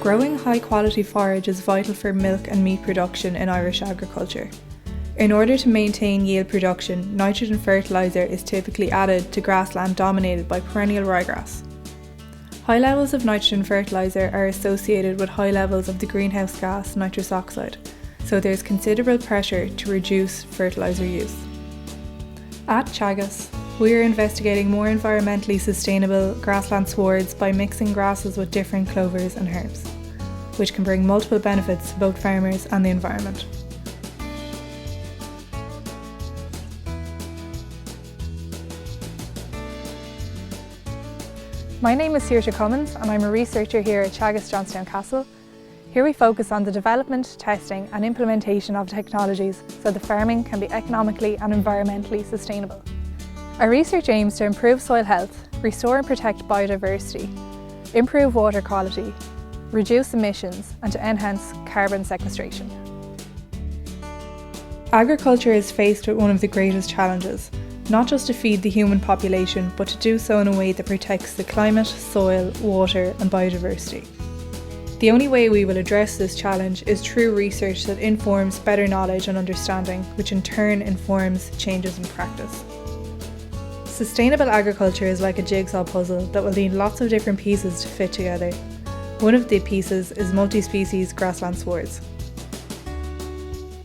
Growing high-quality forage is vital for milk and meat production in Irish agriculture. In order to maintain yield production, nitrogen fertiliser is typically added to grassland dominated by perennial ryegrass. High levels of nitrogen fertiliser are associated with high levels of the greenhouse gas nitrous oxide, so there is considerable pressure to reduce fertiliser use. At Teagasc, we are investigating more environmentally sustainable grassland swards by mixing grasses with different clovers and herbs, which can bring multiple benefits to both farmers and the environment. My name is Saoirse Cummins and I'm a researcher here at Teagasc Johnstown Castle. Here we focus on the development, testing and implementation of technologies so the farming can be economically and environmentally sustainable. Our research aims to improve soil health, restore and protect biodiversity, improve water quality, reduce emissions and to enhance carbon sequestration. Agriculture is faced with one of the greatest challenges, not just to feed the human population, but to do so in a way that protects the climate, soil, water and biodiversity. The only way we will address this challenge is through research that informs better knowledge and understanding, which in turn informs changes in practice. Sustainable agriculture is like a jigsaw puzzle that will need lots of different pieces to fit together. One of the pieces is multi-species grassland swards.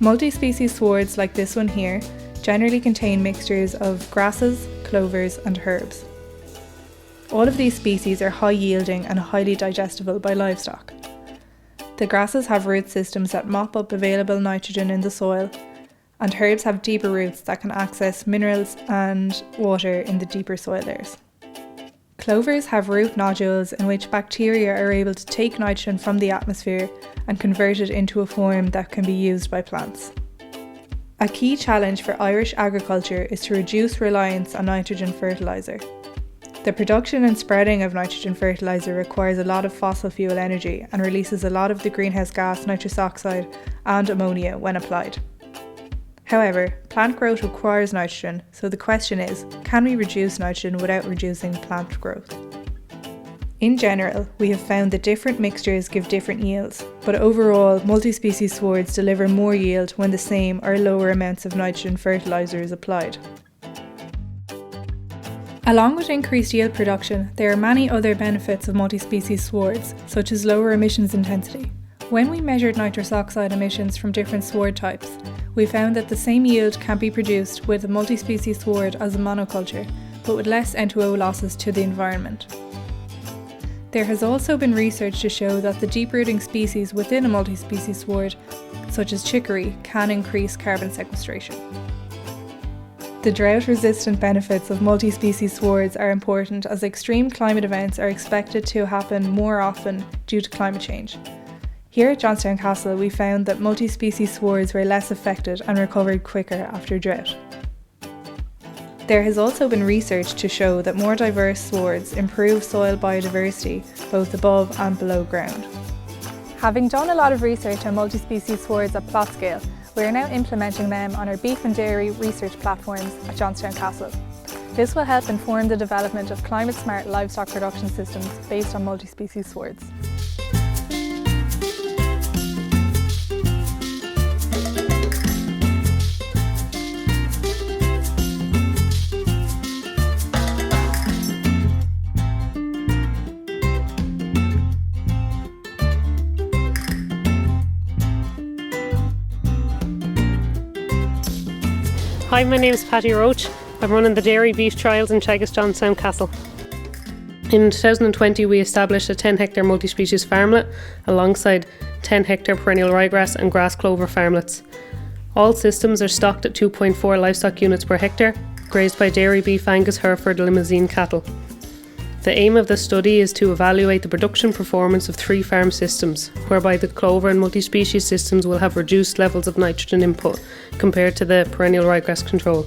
Multi-species swards like this one here generally contain mixtures of grasses, clovers and herbs. All of these species are high yielding and highly digestible by livestock. The grasses have root systems that mop up available nitrogen in the soil, and herbs have deeper roots that can access minerals and water in the deeper soil layers. Clovers have root nodules in which bacteria are able to take nitrogen from the atmosphere and convert it into a form that can be used by plants. A key challenge for Irish agriculture is to reduce reliance on nitrogen fertiliser. The production and spreading of nitrogen fertiliser requires a lot of fossil fuel energy and releases a lot of the greenhouse gas nitrous oxide and ammonia when applied. However, plant growth requires nitrogen, so the question is, can we reduce nitrogen without reducing plant growth? In general, we have found that different mixtures give different yields, but overall, multi-species swards deliver more yield when the same or lower amounts of nitrogen fertiliser is applied. Along with increased yield production, there are many other benefits of multi-species swards, such as lower emissions intensity. When we measured nitrous oxide emissions from different sward types, we found that the same yield can be produced with a multi-species sward as a monoculture, but with less N2O losses to the environment. There has also been research to show that the deep-rooting species within a multi-species sward, such as chicory, can increase carbon sequestration. The drought-resistant benefits of multi-species swards are important as extreme climate events are expected to happen more often due to climate change. Here at Johnstown Castle, we found that multi-species swards were less affected and recovered quicker after drought. There has also been research to show that more diverse swards improve soil biodiversity both above and below ground. Having done a lot of research on multi-species swards at plot scale, we are now implementing them on our beef and dairy research platforms at Johnstown Castle. This will help inform the development of climate-smart livestock production systems based on multi-species swards. Hi, my name is Patty Roach. I'm running the dairy beef trials in Teagasc Johnstown Castle. In 2020 we established a 10-hectare multi-species farmlet alongside 10-hectare perennial ryegrass and grass clover farmlets. All systems are stocked at 2.4 livestock units per hectare, grazed by dairy beef Angus, Hereford, Limousin cattle. The aim of the study is to evaluate the production performance of 3 farm systems, whereby the clover and multi-species systems will have reduced levels of nitrogen input compared to the perennial ryegrass control.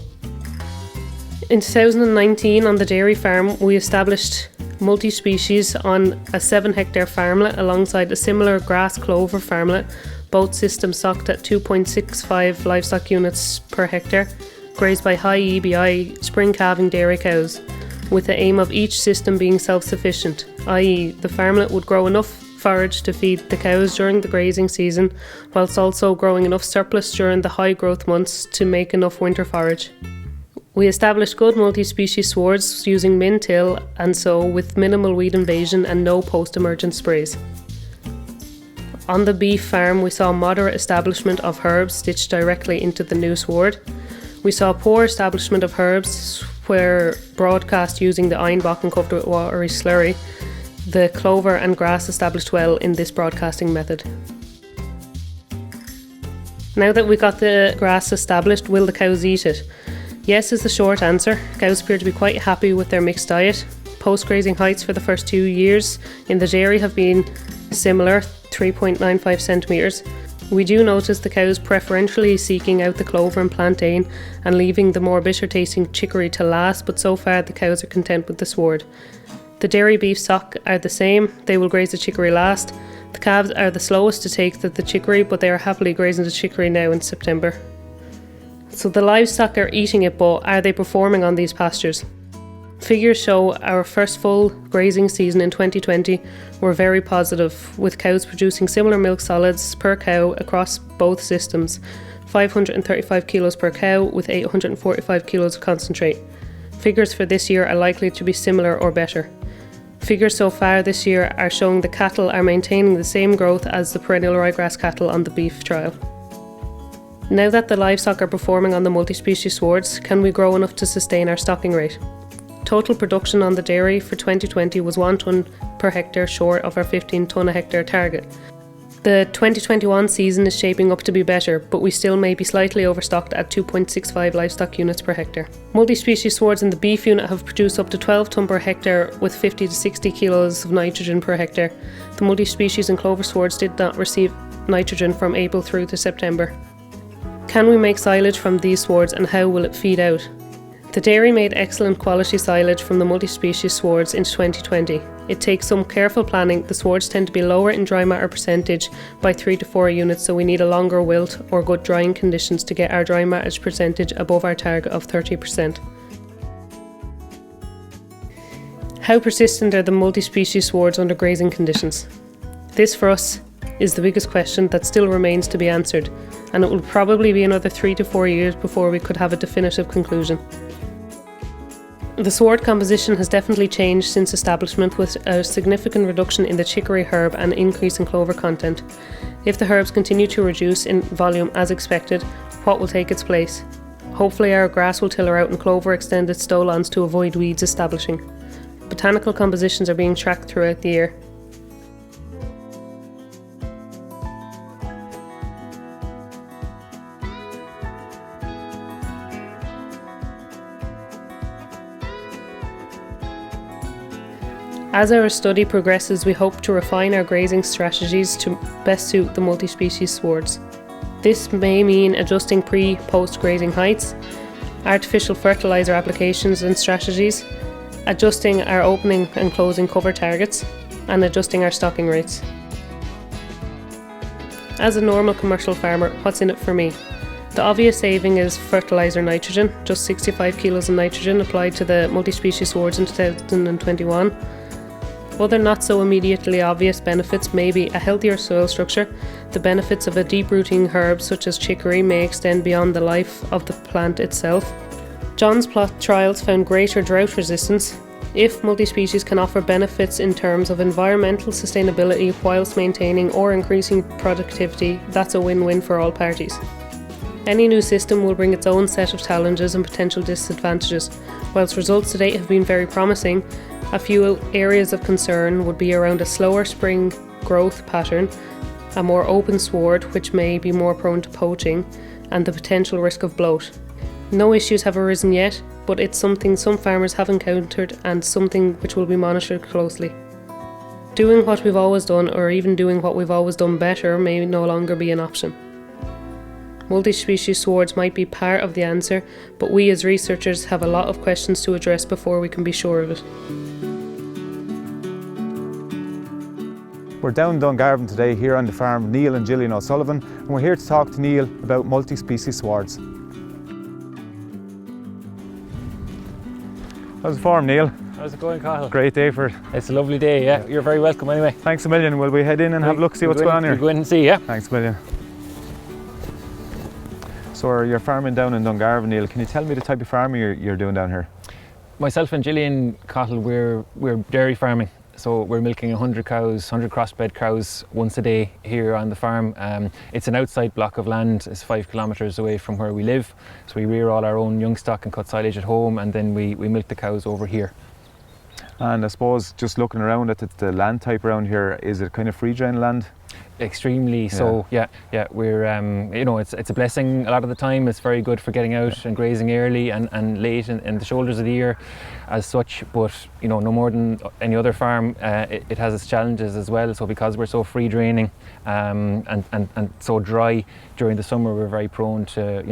In 2019 on the dairy farm we established multi-species on a 7-hectare farmlet alongside a similar grass clover farmlet, both systems stocked at 2.65 livestock units per hectare, grazed by high EBI spring calving dairy cows, with the aim of each system being self-sufficient, i.e. the farmlet would grow enough forage to feed the cows during the grazing season, whilst also growing enough surplus during the high growth months to make enough winter forage. We established good multi-species swards using min-till and sow with minimal weed invasion and no post-emergent sprays. On the beef farm, we saw moderate establishment of herbs stitched directly into the new sward. We saw poor establishment of herbs where broadcast using the Einbach and covered with watery slurry. The clover and grass established well in this broadcasting method. Now that we got the grass established, will the cows eat it? Yes is the short answer. Cows appear to be quite happy with their mixed diet. Post-grazing heights for the first 2 years in the dairy have been similar, 3.95 centimetres. We do notice the cows preferentially seeking out the clover and plantain and leaving the more bitter tasting chicory to last, but so far the cows are content with the sward. The dairy beef stock are the same, they will graze the chicory last. The calves are the slowest to take the chicory, but they are happily grazing the chicory now in September. So the livestock are eating it, but are they performing on these pastures? Figures show our first full grazing season in 2020 were very positive, with cows producing similar milk solids per cow across both systems, 535 kilos per cow with 845 kilos of concentrate. Figures for this year are likely to be similar or better. Figures so far this year are showing the cattle are maintaining the same growth as the perennial ryegrass cattle on the beef trial. Now that the livestock are performing on the multi-species swards, can we grow enough to sustain our stocking rate? Total production on the dairy for 2020 was 1 tonne per hectare short of our 15 tonne a hectare target. The 2021 season is shaping up to be better, but we still may be slightly overstocked at 2.65 livestock units per hectare. Multi-species swards in the beef unit have produced up to 12 tonne per hectare with 50 to 60 kilos of nitrogen per hectare. The multi-species and clover swards did not receive nitrogen from April through to September. Can we make silage from these swards and how will it feed out? The dairy made excellent quality silage from the multi-species swards in 2020. It takes some careful planning. The swards tend to be lower in dry matter percentage by 3 to 4 units, so we need a longer wilt or good drying conditions to get our dry matter percentage above our target of 30%. How persistent are the multi-species swards under grazing conditions? This for us is the biggest question that still remains to be answered, and it will probably be another 3 to 4 years before we could have a definitive conclusion. The sward composition has definitely changed since establishment, with a significant reduction in the chicory herb and increase in clover content. If the herbs continue to reduce in volume as expected, what will take its place? Hopefully our grass will tiller out and clover extend its stolons to avoid weeds establishing. Botanical compositions are being tracked throughout the year. As our study progresses, we hope to refine our grazing strategies to best suit the multi-species swards. This may mean adjusting pre-post grazing heights, artificial fertiliser applications and strategies, adjusting our opening and closing cover targets, and adjusting our stocking rates. As a normal commercial farmer, what's in it for me? The obvious saving is fertiliser nitrogen, just 65 kilos of nitrogen applied to the multi-species swards in 2021. Other not so immediately obvious benefits may be a healthier soil structure. The benefits of a deep-rooting herb such as chicory may extend beyond the life of the plant itself. John's plot trials found greater drought resistance. If multi-species can offer benefits in terms of environmental sustainability whilst maintaining or increasing productivity, that's a win-win for all parties. Any new system will bring its own set of challenges and potential disadvantages. Whilst results to date have been very promising, a few areas of concern would be around a slower spring growth pattern, a more open sward which may be more prone to poaching, and the potential risk of bloat. No issues have arisen yet, but it's something some farmers have encountered and something which will be monitored closely. Doing what we've always done, or even doing what we've always done better, may no longer be an option. Multi-species swards might be part of the answer, but we as researchers have a lot of questions to address before we can be sure of it. We're down in Dungarvan today here on the farm Neil and Gillian O'Sullivan, and we're here to talk to Neil about multi-species swards. How's the farm, Neil? How's it going, Cathal? Great day for it. It's a lovely day, yeah. You're very welcome anyway. Thanks a million. Will we head in and have a look, see what's going on here? We'll go in and see, yeah. Thanks a million. So you're farming down in Dungarvan, Neil. Can you tell me the type of farming you're doing down here? Myself and Gillian, Cathal, we're dairy farming. So we're milking 100 cows, 100 crossbred cows once a day here on the farm. It's an outside block of land. It's 5 kilometres away from where we live. So we rear all our own young stock and cut silage at home, and then we milk the cows over here. And I suppose just looking around at the land type around here, is it kind of free drain land? Extremely so, yeah. We're, it's a blessing a lot of the time. It's very good for getting out and grazing early and late in the shoulders of the year as such, but no more than any other farm, it has its challenges as well. So because we're so free draining and so dry during the summer, we're very prone to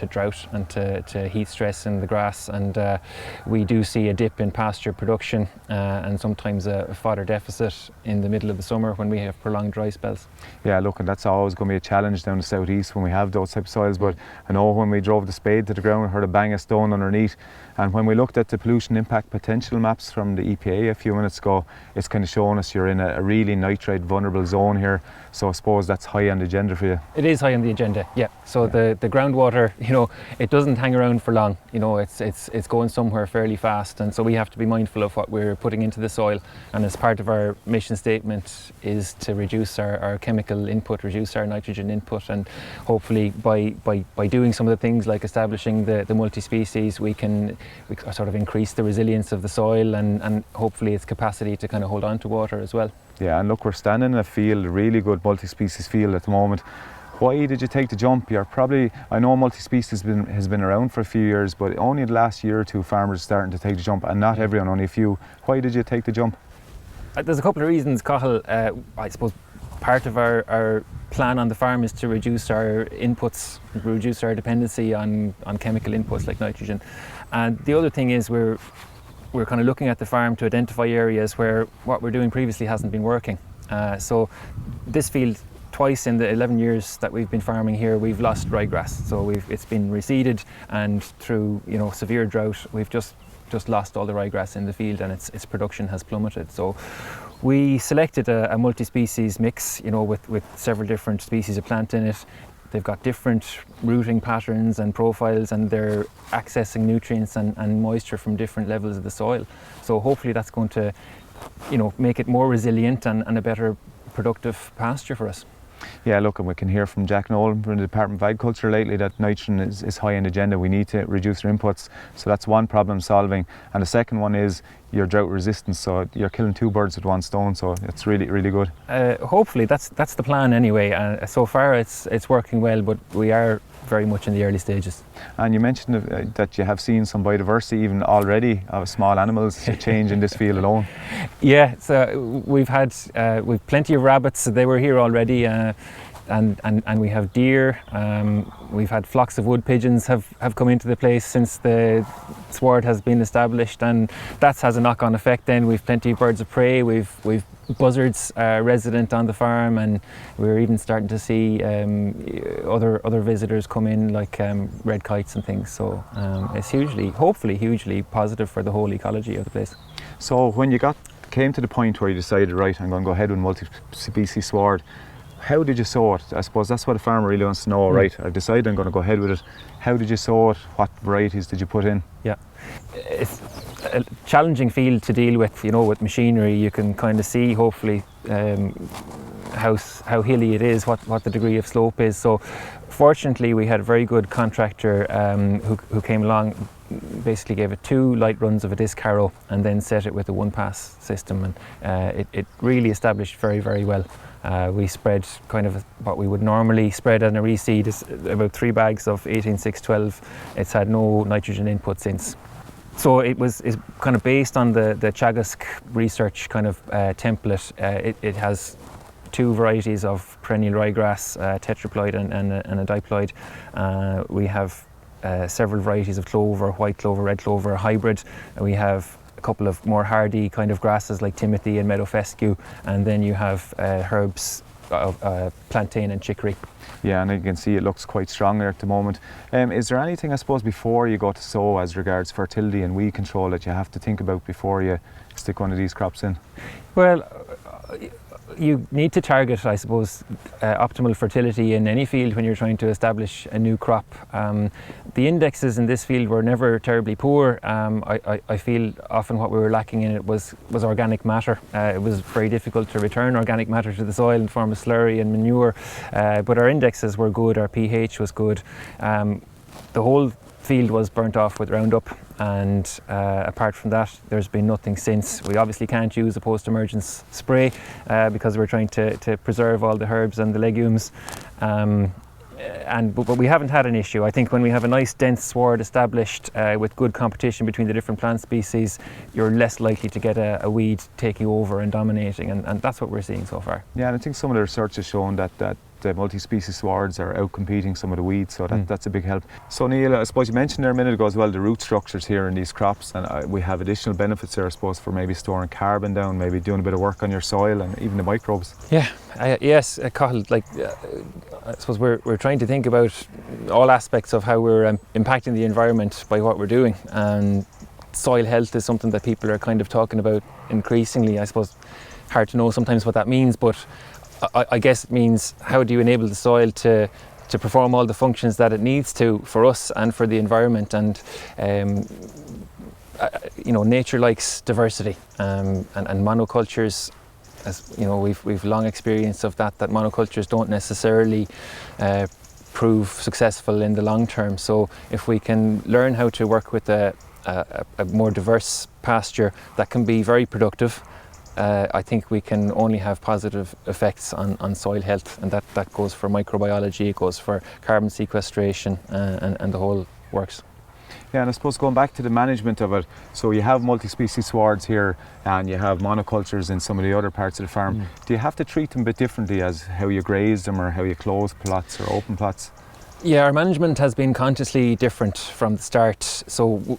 drought and to heat stress in the grass, and we do see a dip in pasture production and sometimes a fodder deficit in the middle of the summer when we have prolonged dry spells. Yeah, look, and that's always going to be a challenge down the southeast when we have those type of soils, but I know when we drove the spade to the ground, we heard a bang of stone underneath, and when we looked at the pollution impact potential maps from the EPA a few minutes ago, it's kind of showing us you're in a really nitrate vulnerable zone here, so I suppose that's high on the agenda for you. It is high on the agenda, yeah. So the groundwater, it doesn't hang around for long, it's going somewhere fairly fast, and so we have to be mindful of what we're putting into the soil, and as part of our mission statement is to reduce our chemical input, reduce our nitrogen input, and hopefully by doing some of the things like establishing the multi-species, we sort of increase the resilience of the soil and hopefully its capacity to kind of hold on to water as well. Yeah, and look, we're standing in a field, a really good multi-species field at the moment. Why did you take the jump? I know multi-species has been around for a few years, but only the last year or two farmers are starting to take the jump, and not everyone, only a few. Why did you take the jump? There's a couple of reasons, Cathal. I suppose part of our plan on the farm is to reduce our inputs, reduce our dependency on chemical inputs like nitrogen. And the other thing is we're kind of looking at the farm to identify areas where what we're doing previously hasn't been working. So this field, twice in the 11 years that we've been farming here, we've lost ryegrass. So it's been reseeded, and through severe drought, we've just lost all the ryegrass in the field, and its production has plummeted. So we selected a multi-species mix, with several different species of plant in it. They've got different rooting patterns and profiles, and they're accessing nutrients and moisture from different levels of the soil. So hopefully that's going to, make it more resilient and a better productive pasture for us. Yeah, look, and we can hear from Jack Nolan from the Department of Agriculture lately that nitrogen is high on the agenda. We need to reduce our inputs, so that's one problem solving. And the second one is your drought resistance, so you're killing two birds with one stone, so it's really, really good. Hopefully that's the plan anyway. So far it's working well, but we are very much in the early stages. And you mentioned that you have seen some biodiversity even already of small animals change in this field alone. Yeah, so we've plenty of rabbits. They were here already, and we have deer. We've had flocks of wood pigeons have come into the place since the sward has been established, and that has a knock-on effect. Then we've plenty of birds of prey. We've buzzards resident on the farm, and we're even starting to see other visitors come in, like red kites and things. So it's hopefully hugely positive for the whole ecology of the place. So when you came to the point where you decided, right, I'm going to go ahead with multi-species sward, how did you sow it? I suppose that's what a farmer really wants to know. Right, I've decided I'm going to go ahead with it. How did you sow it? What varieties did you put in? Yeah, it's a challenging field to deal with. With machinery, you can kind of see hopefully how hilly it is, what the degree of slope is. So fortunately we had a very good contractor who came along, basically gave it 2 light runs of a disc harrow and then set it with a 1-pass system, and it really established very, very well. We spread kind of what we would normally spread on a reseed, is about 3 bags of 18-6-12. It's had no nitrogen input since. So it's kind of based on the Teagasc research kind of template. It has 2 varieties of perennial ryegrass, tetraploid and a diploid. We have several varieties of clover, white clover, red clover, hybrid. We have a couple of more hardy kind of grasses like timothy and meadow fescue, and then you have herbs plantain and chicory. Yeah, and you can see it looks quite strong there at the moment. Is there anything, I suppose, before you go to sow as regards fertility and weed control that you have to think about before you stick one of these crops in? Well, you need to target, I suppose, optimal fertility in any field when you're trying to establish a new crop. The indexes in this field were never terribly poor. I feel often what we were lacking in it was organic matter. It was very difficult to return organic matter to the soil in the form of slurry and manure, but our indexes were good, our pH was good. The whole field was burnt off with Roundup, and apart from that there's been nothing since. We obviously can't use a post-emergence spray because we're trying to preserve all the herbs and the legumes, but we haven't had an issue. I think when we have a nice dense sward established with good competition between the different plant species, you're less likely to get a weed taking over and dominating, and that's what we're seeing so far. Yeah, and I think some of the research has shown that the multi-species swards are outcompeting some of the weeds, so that's a big help. So Neil, I suppose you mentioned there a minute ago as well the root structures here in these crops, and we have additional benefits there, I suppose, for maybe storing carbon down, maybe doing a bit of work on your soil and even the microbes. Yeah, yes, Cathal, I suppose we're trying to think about all aspects of how we're impacting the environment by what we're doing, and soil health is something that people are kind of talking about increasingly. I suppose hard to know sometimes what that means, but I guess it means how do you enable the soil to perform all the functions that it needs to for us and for the environment. And nature likes diversity, and monocultures, as you know, we've long experience of that monocultures don't necessarily prove successful in the long term. So if we can learn how to work with a more diverse pasture that can be very productive, I think we can only have positive effects on soil health, and that goes for microbiology, it goes for carbon sequestration, and the whole works. Yeah, and I suppose going back to the management of it, so you have multi-species swards here and you have monocultures in some of the other parts of the farm. Do you have to treat them a bit differently as how you graze them or how you close plots or open plots? Yeah, our management has been consciously different from the start. So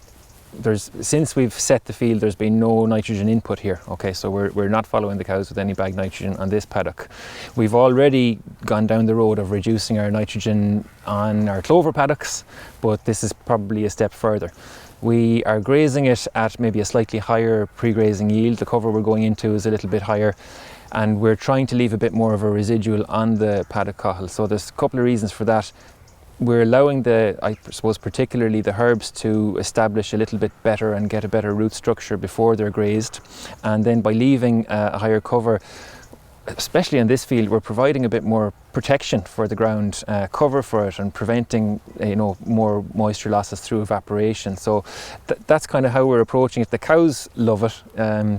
since we've set the field, there's been no nitrogen input here. Okay, so we're not following the cows with any bagged nitrogen on this paddock. We've already gone down the road of reducing our nitrogen on our clover paddocks, but this is probably a step further. We are grazing it at maybe a slightly higher pre-grazing yield. The cover we're going into is a little bit higher, and we're trying to leave a bit more of a residual on the paddock cathal. So there's a couple of reasons for that. We're allowing I suppose particularly the herbs to establish a little bit better and get a better root structure before they're grazed, and then by leaving a higher cover, especially in this field, we're providing a bit more protection for the ground, cover for it, and preventing more moisture losses through evaporation. So that's kind of how we're approaching it. The cows love it.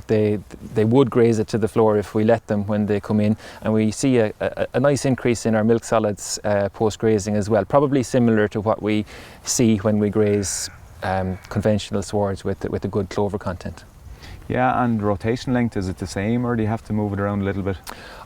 They would graze it to the floor if we let them when they come in, and we see a nice increase in our milk solids post grazing as well, probably similar to what we see when we graze conventional swards with a good clover content. Yeah, and rotation length, is it the same, or do you have to move it around a little bit?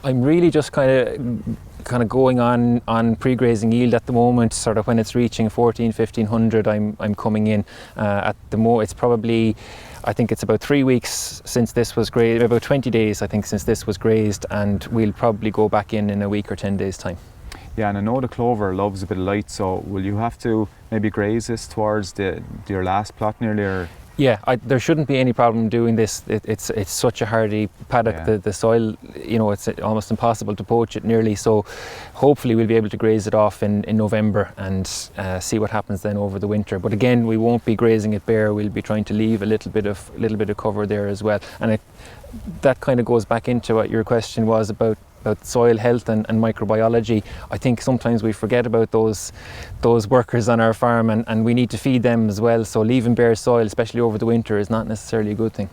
I'm really just kind of going on pre-grazing yield at the moment. Sort of when it's reaching 1500, I'm coming in. At the it's probably, I think it's about 3 weeks since this was grazed, about 20 days I think since this was grazed, and we'll probably go back in a week or 10 days time. Yeah, and I know the clover loves a bit of light, so will you have to maybe graze this towards your last plot nearly, or? Yeah, there shouldn't be any problem doing this. It's such a hardy paddock. Yeah. The soil, it's almost impossible to poach it nearly. So hopefully we'll be able to graze it off in November and see what happens then over the winter. But again, we won't be grazing it bare. We'll be trying to leave a little bit of cover there as well. And that kind of goes back into what your question was about soil health and microbiology. I think sometimes we forget about those workers on our farm, and we need to feed them as well. So leaving bare soil, especially over the winter, is not necessarily a good thing.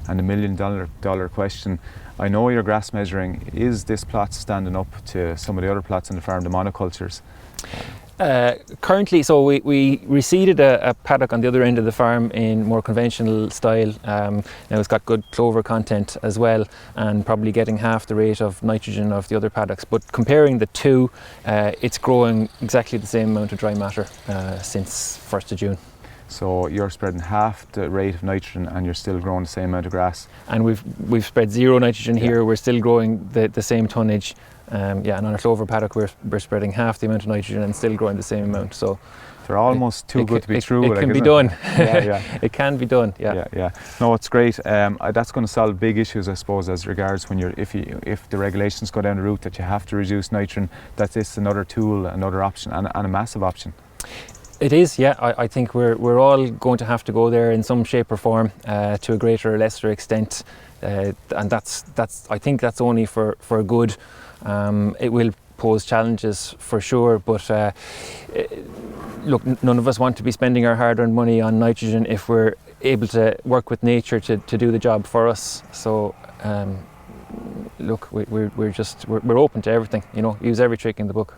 And $1 million question, I know you're grass measuring. Is this plot standing up to some of the other plots on the farm, the monocultures? Currently, so we reseeded a paddock on the other end of the farm in more conventional style. Now it's got good clover content as well, and probably getting half the rate of nitrogen of the other paddocks. But comparing the two, it's growing exactly the same amount of dry matter since 1st of June. So you're spreading half the rate of nitrogen and you're still growing the same amount of grass. And we've spread zero nitrogen here. We're still growing the same tonnage. And on our clover paddock we're spreading half the amount of nitrogen and still growing the same amount. So they're almost too good to be true. It can be done. Yeah. It can be done. Yeah. No, it's great. That's going to solve big issues, I suppose, as regards when if the regulations go down the route that you have to reduce nitrogen. That this another tool, another option, and a massive option. It is, yeah. I think we're all going to have to go there in some shape or form to a greater or lesser extent, and that's I think that's only for good. It will pose challenges for sure, but look, none of us want to be spending our hard-earned money on nitrogen if we're able to work with nature to do the job for us. So look, we're open to everything. Use every trick in the book.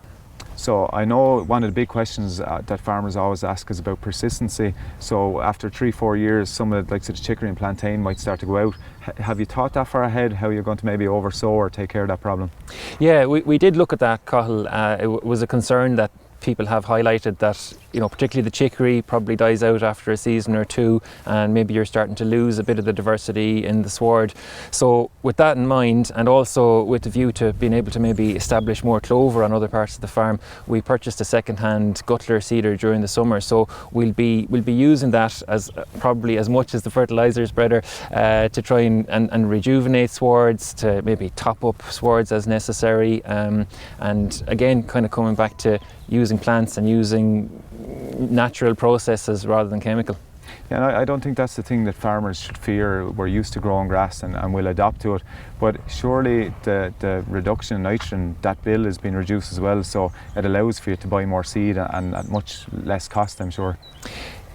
So I know one of the big questions that farmers always ask is about persistency. So after 3-4 years, some of the likes of the chicory and plantain might start to go out. Have you thought that far ahead, how you're going to maybe oversow or take care of that problem? Yeah, we did look at that, Cathal. It was a concern that people have highlighted, that particularly the chicory probably dies out after a season or two, and maybe you're starting to lose a bit of the diversity in the sward. So with that in mind, and also with the view to being able to maybe establish more clover on other parts of the farm, we purchased a second-hand Gutler seeder during the summer. So we'll be using that as probably as much as the fertiliser spreader to try and rejuvenate swards, to maybe top up swards as necessary, and again kind of coming back to using plants and using natural processes rather than chemical. Yeah, I don't think that's the thing that farmers should fear. We're used to growing grass and we'll adapt to it. But surely the reduction in nitrogen, that bill has been reduced as well, so it allows for you to buy more seed and at much less cost, I'm sure.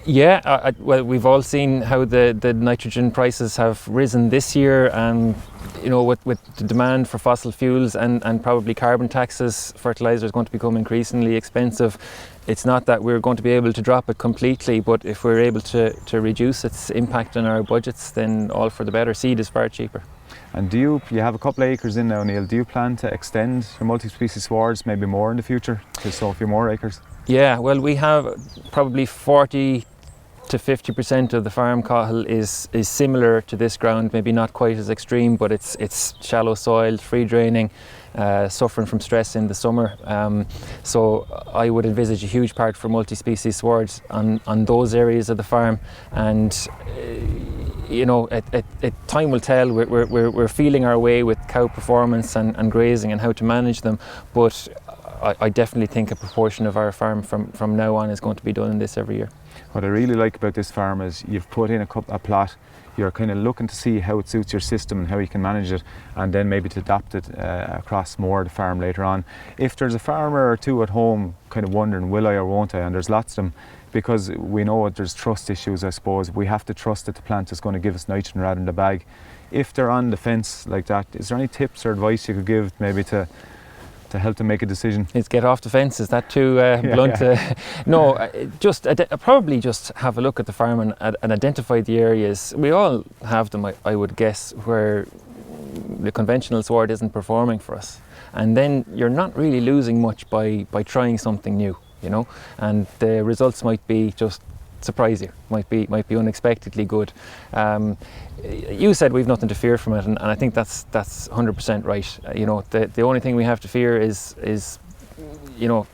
Yeah, well, we've all seen how the nitrogen prices have risen this year, and with the demand for fossil fuels and probably carbon taxes, fertiliser is going to become increasingly expensive. It's not that we're going to be able to drop it completely, but if we're able to reduce its impact on our budgets, then all for the better. Seed is far cheaper. And you have a couple of acres in now, Neil. Do you plan to extend your multi-species swards maybe more in the future to sow a few more acres? Yeah, well, we have probably 40 to 50% of the farm, Cathal, is similar to this ground, maybe not quite as extreme, but it's shallow soil, free draining, suffering from stress in the summer. So I would envisage a huge part for multi-species swards on those areas of the farm, and time will tell. We're feeling our way with cow performance and grazing and how to manage them, but I definitely think a proportion of our farm from now on is going to be done in this every year. What I really like about this farm is you've put in a plot, you're kind of looking to see how it suits your system and how you can manage it, and then maybe to adapt it across more of the farm later on. If there's a farmer or two at home kind of wondering, will I or won't I, and there's lots of them, because we know there's trust issues, I suppose. We have to trust that the plant is going to give us nitrogen rather than the bag. If they're on the fence like that, is there any tips or advice you could give maybe to help them make a decision? It's get off the fence. Is that too blunt? Yeah. No, probably just have a look at the farm and identify the areas. We all have them, I would guess, where the conventional sward isn't performing for us, and then you're not really losing much by trying something new, and the results might be just surprise you, might be unexpectedly good. You said we've nothing to fear from it, and I think that's 100% right. The only thing we have to fear is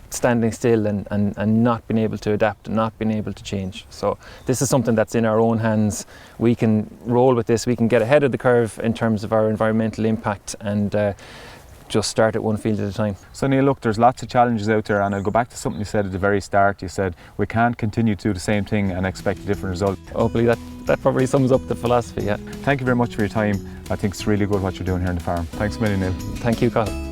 standing still and not being able to adapt and not being able to change. So this is something that's in our own hands. We can roll with this. We can get ahead of the curve in terms of our environmental impact and just start at one field at a time. So Neil, look, there's lots of challenges out there, and I'll go back to something you said at the very start. You said we can't continue to do the same thing and expect a different result. Hopefully that probably sums up the philosophy, yeah. Thank you very much for your time. I think it's really good what you're doing here on the farm. Thanks a million, Neil. Thank you, Cathal.